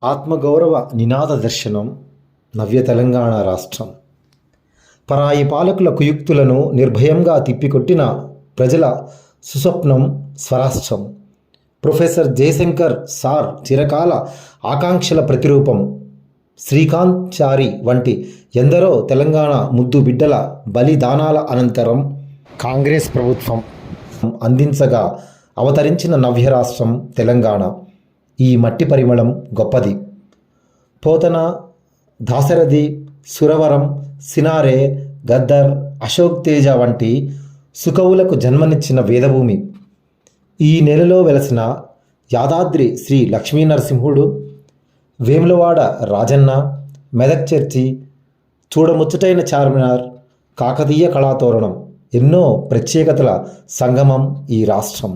ఆత్మగౌరవ నినాద దర్శనం నవ్య తెలంగాణ రాష్ట్రం. పరాయి పాలకుల కుయుక్తులను నిర్భయంగా తిప్పికొట్టిన ప్రజల సుస్వప్నం స్వరాష్ట్రం. ప్రొఫెసర్ జయశంకర్ సార్ చిరకాల ఆకాంక్షల ప్రతిరూపం. శ్రీకాంత్ చారి వంటి ఎందరో తెలంగాణ ముద్దు బిడ్డల బలిదానాల అనంతరం కాంగ్రెస్ ప్రభుత్వం అందించగా అవతరించిన నవ్య రాష్ట్రం తెలంగాణ. ఈ మట్టి పరిమళం గొప్పది. పోతన, దాశరథి, సురవరం, సినారే, గద్దర్, అశోక్ తేజ వంటి సుకవులకు జన్మనిచ్చిన వేదభూమి. ఈ నెలలో వెలసిన యాదాద్రి శ్రీ లక్ష్మీనరసింహుడు, వేములవాడ రాజన్న, మెదక్ చర్చి, చూడముచ్చటైన చార్మినార్, కాకతీయ కళాతోరణం ఎన్నో ప్రత్యేకతల సంగమం ఈ రాష్ట్రం.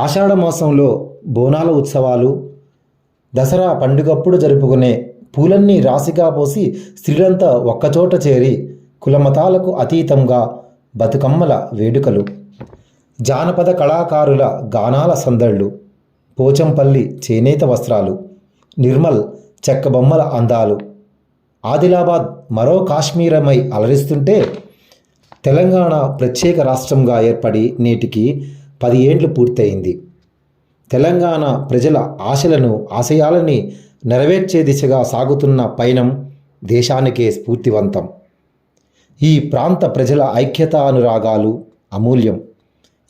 ఆషాఢ మాసంలో బోనాల ఉత్సవాలు, దసరా పండుగప్పుడు జరుపుకునే పూలన్నీ రాశిగా పోసి స్త్రీలంతా ఒక్కచోట చేరి కులమతాలకు అతీతంగా బతుకమ్మల వేడుకలు, జానపద కళాకారుల గానాల సందళ్ళు, పోచంపల్లి చేనేత వస్త్రాలు, నిర్మల్ చెక్క బొమ్మల అందాలు, ఆదిలాబాద్ మరో కాశ్మీరమై అలరిస్తుంటే తెలంగాణ ప్రత్యేక రాష్ట్రంగా ఏర్పడి నేటికి 10 ఏండ్లు పూర్తయింది. తెలంగాణ ప్రజల ఆశలను, ఆశయాలని నెరవేర్చే దిశగా సాగుతున్న పయనం దేశానికే స్ఫూర్తివంతం. ఈ ప్రాంత ప్రజల ఐక్యత అనురాగాలు అమూల్యం.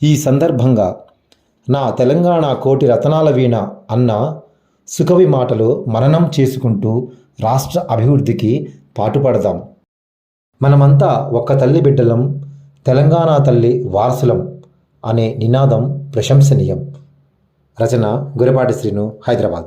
ఈ సందర్భంగా నా తెలంగాణ కోటి రతనాల వీణ అన్న సుకవి మాటలు మననం చేసుకుంటూ రాష్ట్ర అభివృద్ధికి పాటుపడదాం. మనమంతా ఒక్క తల్లి బిడ్డలం, తెలంగాణ తల్లి వారసులం అనే నినాదం ప్రశంసనీయం. రచన గురపాటి శ్రీను, హైదరాబాద్.